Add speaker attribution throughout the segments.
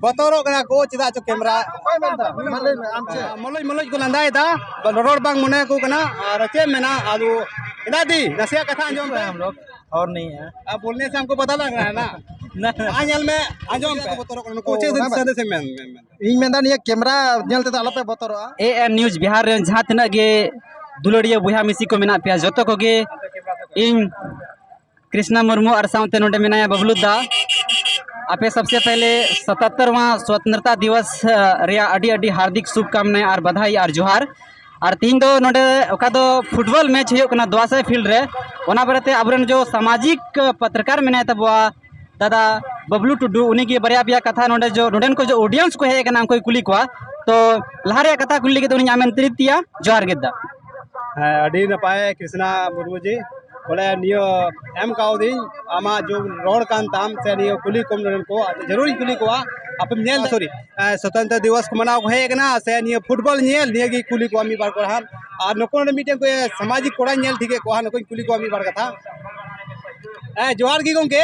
Speaker 1: बतौर को चेदा चो कैमरा मलोज मलोज को लंदा रोड बांग मने को कना और चे मेना आदू इना दी नसिया कथा अंजम पे
Speaker 2: हम लोग और नहीं है।
Speaker 1: अब बोलने से हमको पता लग रहा है ना आंजल में अंजम पे बतौर को चे से मेन
Speaker 2: इन मेंदा निया कैमरा नेलते तो अलपे बतौरआ
Speaker 3: AN न्यूज बिहार रे जहां तना गे दुलड़िया बुहा मिसी को मेना पे जतो को गे इन कृष्णा मुर्मू और साउते नोडे मेनाया बबलू दा आपे सबसे पहले 77वां स्वतंत्रता दिवस रिया अडी अडी हार्दिक शुभकामनाएं और बधाई और जोहार और तीन दो नोडे ओका दो फुटबॉल मैच हो कना द्वासा फील्ड रे ओना बरते अबरन जो सामाजिक पत्रकार मेनाय तबवा दादा बबलू टुडू उनी की बरिया बिया कथा नोडे जो नोडेन को जो ऑडियंस को है कना कोई कुली को तो लहारे कथा कुली के तो उनी आमंत्रित किया जोहार गेदा
Speaker 1: अडी नपाय कृष्णा मुर्मू जी बोले नियो एम काउदिन आमा जो रोड कान ताम से नियो कुली कम को जरूरी कुली को आप नेल सॉरी स्वतंत्र दिवस को मनाव है ना से नियो फुटबॉल नेल नियो की कुली को मी बार को हम और नको मीटिंग को सामाजिक कोड़ा नेल ठीक है को नको कुली को मी बार कथा जोहार की गोंके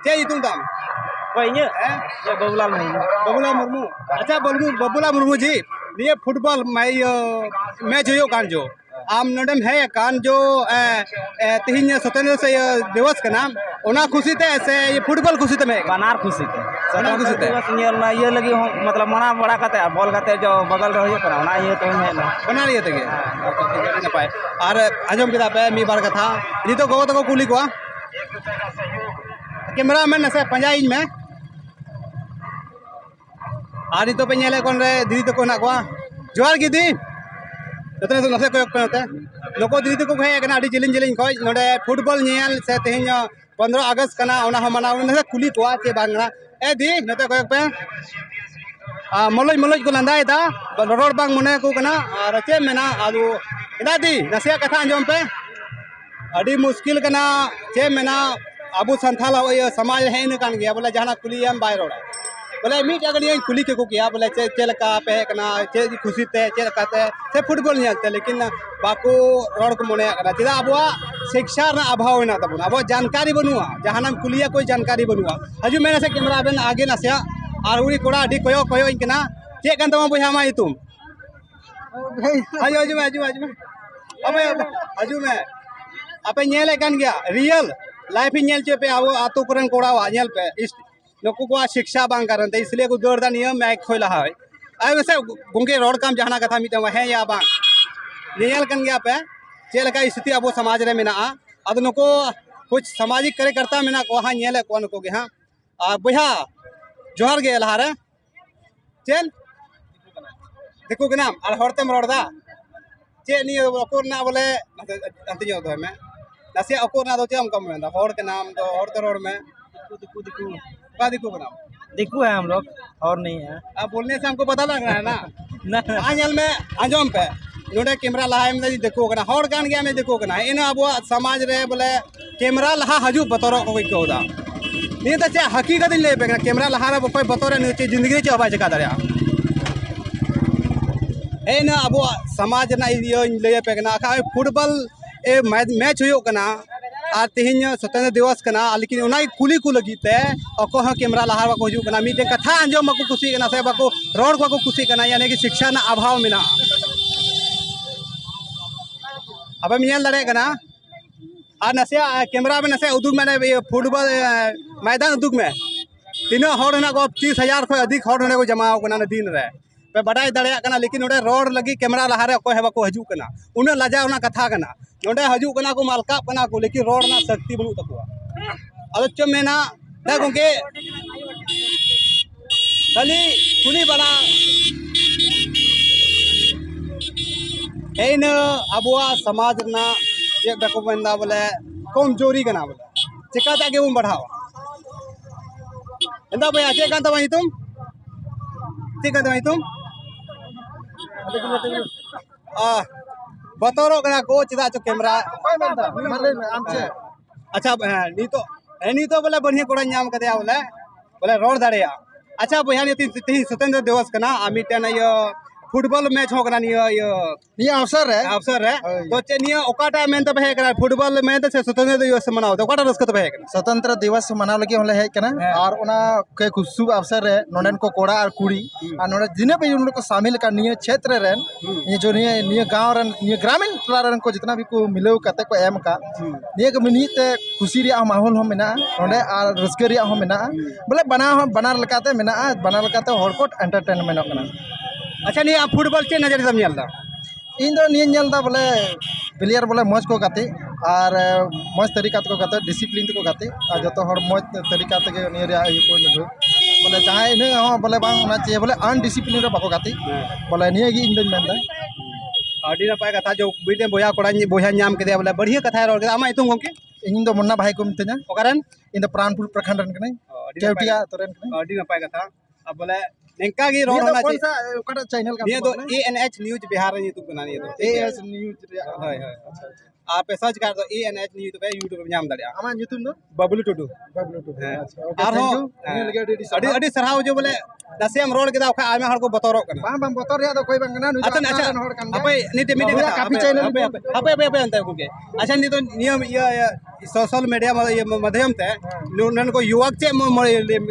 Speaker 1: चे इतुम ताम
Speaker 2: ये बबुलाल नहीं
Speaker 1: बबुला मुर्मू अच्छा बबुला मुर्मू जी ये फुटबॉल मैच हो कान जो आम नडम है कान जो तीन स्वतंत्र से दिवस का नाम ओना खुशी थे से ये फुटबॉल खुशी थे में
Speaker 2: बनार खुशी थे
Speaker 1: बनार खुशी थे
Speaker 2: नियल ना ये लगी हो मतलब मना बड़ा करते बॉल करते जो बगल रहो करा ना ये तो है ना
Speaker 1: बना लिए थे ना पाए और आजम किदा पे मी बार कथा ये तो गो तो कुली को कैमरा मैन से 50 इंच में आरी तो पे नेले कोन रे दीदी तो को ना को जोहार की दी जतने तो नसे कोयक पे होते लोको दीदी को है कना आडी जिलिन जिलिन खोज नोडे फुटबॉल नेल से तेहन 15 अगस्त कना ओना हम मनाव ने कुली को चे बांगना ए दी नते कोयक पे मलोज मलोज को लंदा दा रोड बांग मने को कना और चे मेना आदू इना दी नसिया कथा अंजम पे अडी मुश्किल कना चे मेना अबू संथाल समाज है इन कान गया बोले जहाना कुली हम बाय रोड बोले मीट अगर ये कुली के को किया बोले चेलका पे कना चे खुशी ते चेलका ते से फुटबॉल नेलते लेकिन बाको रोड को मने कना चिदा अबवा शिक्षा ना अभाव ना तबन अब जानकारी बनुआ जहाना कुलिया कोई जानकारी बनुआ हजू मेरे से कैमरा बेन आगे ना से और उनी कोड़ा अडी कोयो कोयो इनकना चे कान तमा बुहा मा तुम हजू में अबे हजू में आपे नेले कान गया रियल लाइफ नेल चे पे आवो आतो करन कोड़ा नेल पे इस नको को शिक्षा बांग करन ते इसलिए को दौड़दा नियम मैं खोला है आई वैसे गुंगे रोड काम जहाना कथा मिटा है या बांग नेल कन गया पे चे लका स्थिति अब समाज रे मेना अद नको कुछ सामाजिक कार्यकर्ता मेना को हा नेले को नको के हां बुहा जोहार गे लहारे चेन देखो के नाम और हरते मरदा चे नि ओकोर ना बोले अंत जो दो में नसे ओकोर ना दो चे हम कम में हर के नाम दो हरते रोड में दिकू का नाम
Speaker 2: दिकू है हम लोग और नहीं है।
Speaker 1: अब बोलने से हमको पता लग रहा है ना आंजल में अंजम पे नोडे कैमरा लहा में देखो कना हर गान गया में देखो कना इन अब समाज रे बोले कैमरा लहा हजू बतौर को कोदा नहीं तो चे हकीकत ले पे कैमरा लहा रे कोई बतौर नहीं चे जिंदगी चे हवा चका दरिया ए ना अब समाज ना ले पे कना फुटबॉल ए मैच हो कना और तेहन स्वतंत्र दिवस कना लेकिन उनाई कुली को लगीते अको कैमरा लहा को हजू कना मीटे कथा अंजम बाको खुशी कना से बाको रोड को खुशी कना यानी कि शिक्षा ना अभाव मेना अब मियाल लड़े कना और नसे कैमरा में नसे उदुग में फुटबॉल मैदान उदुग में तीनों हर ना को 30,000 को अधिक हर को जमा कना दिन रे पे बड़ाई दड़िया कना लेकिन नोडे रोड लगी कैमरा लहा रे अको हेबा को हजू कना उन लजा उना कथा कना नोडे हजू कना को मालका कना को लेकिन रोड ना शक्ति बनु तकुआ अद च मेना ना गोंके खाली कुली बना एन अबुआ समाज ना ये बेको बंदा बोले कमजोरी कना बोले चिकाता के उम बढ़ाओ इंदा भैया चे कांता वही तुम बतौर को चेदा चो कैमरा अच्छा नी तो बोले बढ़िया कोड़ा नाम कदया बोले रोड दाड़िया अच्छा भैया नी स्वतंत्र दिवस कना मिटन फुटबॉल मैच हो कना
Speaker 4: निया अवसर रे
Speaker 1: अवसर है तो चे ओकाटा मेन तब है कना फुटबॉल में तो स्वतंत्र दिवस मनाओ तो ओकाटा रस्क तब है कना
Speaker 4: स्वतंत्र दिवस मनाव लगे होले है कना और ओना के खुशुब अवसर रे नोडन को कोड़ा और कुड़ी और नोडे जिने पे उन लोग को शामिल कर निये क्षेत्र रे ये जो निये गांव रे निये ग्रामीण टोला रे को जितना भी को मिलो कते को एम का निये को मिनीते खुशी रे माहौल हो मेना नोडे और रस्क रे हो मेना बोले बनार लकाते मेना बनार लकाते हर को एंटरटेनमेंट कना
Speaker 1: अच्छा नहीं आप फुटबॉल चे नजर दम यल्दा
Speaker 4: इन दो निये नेलदा बोले प्लेयर बोले मौज को गाते और मौज तरीका को गाते डिसिप्लिन को गाते और जो हर मौज तरीका तक निये रे को लगो बोले जहां इने बोले बांग ना चाहिए बोले अनडिसिप्लिन रे बाको गाते बोले निये गी इन दिन मेंदा
Speaker 1: अड़ी नपाय कथा जो बीटे बोया कोड़ा बोया नाम के बोले बढ़िया कथा रोड आमा इतुम गोंके
Speaker 4: इन दो मुन्ना भाई को मित냐
Speaker 1: ओकरन
Speaker 4: इन दो प्राणपुर प्रखंड रन कने केवटिया तोरन कने
Speaker 1: अड़ी नपाय कथा अब बोले नेका की रोड होना
Speaker 4: कौन
Speaker 1: चाहिए
Speaker 4: सा ओकटा चैनल का
Speaker 1: ये तो एएनएच न्यूज बिहार रे यूट्यूब बना ये तो
Speaker 4: एएस न्यूज रे
Speaker 1: हाय हाय आप सर्च कर दो एएनएच न्यूज पे यूट्यूब पे नाम दड़िया
Speaker 4: आमा यूट्यूब नो
Speaker 1: बबलू टुडू
Speaker 4: बबलू टू अच्छा ओके
Speaker 1: आर हो
Speaker 4: थैंक यू ने लगे
Speaker 1: अड़ी अड़ी सरहाव जो बोले नसेम रोड के दा खा आमे हर को बतरो कना
Speaker 4: बांग बांग बतौर या तो कोई बांग ना
Speaker 1: अच्छा अच्छा अपे नीते मीटे
Speaker 4: बाबूया काफी चैनल
Speaker 1: अपे अंत कुके अच्छा नहीं तो नियम ये सोशल मीडिया ये माध्यम ते नन को युवक चे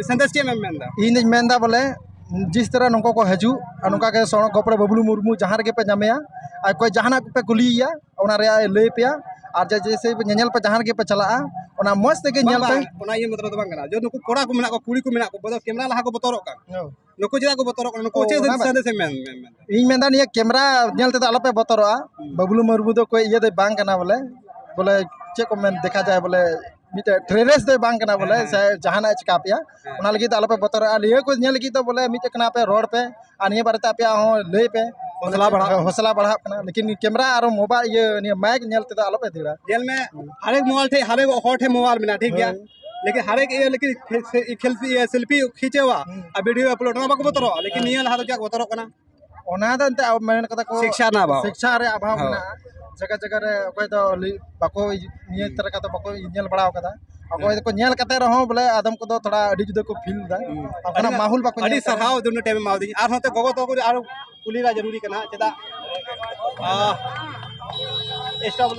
Speaker 1: संदेश चे मेंदा
Speaker 4: इन मेंदा बोले जिस तरह नको को हजू अनुका के सोनो गोपड़े बबलू मुर्मू जहां रे पे जामेया और कोई जहां पे कुलिया ओना रे ले पेया और जैसे नेल पे जहां के पे चला ओना मस्त के नेल पे
Speaker 1: ओना ये मतलब बांग कना जो नुको कोड़ा को मेना को कुड़ी को मेना को बदो कैमरा लहा को बतरो का नुको जदा को बतरो का नुको चे संदेश में
Speaker 4: इन मेंदा नि कैमरा नेल ते आलो पे बतरो बबलू मुर्मू तो कोई ये दे बांग कना बोले चे को में देखा जाए बोले मिटे ट्रेरेस दे बांग कना बोले से जहाना चिका पिया ओना लगी तो आलो पे बतर लिए को नेल लगी तो बोले मिटे कना पे रोड पे आनिए बारे पे हो ले पे हौसला बढ़ा कना लेकिन कैमरा और मोबाइल ये माइक नेल ते आलो पे धीरा
Speaker 1: जेल में हर एक मोबाइल थे हर एक हॉट है मोबाइल में ठीक है लेकिन हर एक लेकिन सेल्फी खींचे हुआ अब वीडियो अपलोड ना बाको बतरो लेकिन नियल हाथ क्या बतरो कना
Speaker 4: ओना दंते मेन कथा को
Speaker 1: शिक्षा ना अभाव
Speaker 4: शिक्षा रे अभाव ना जगह जगह रे कोई तो बाको निये तरह का तो बाको नेल बड़ा कदा अकोय को नेल कते रहो बोले आदम को तो थोड़ा अडी जुदे को फील दा अपना माहौल बाको
Speaker 1: अडी सरहाव दुनो टाइम माउदी आर होते गोगो तो आर कुलीरा जरूरी कना चदा स्टॉप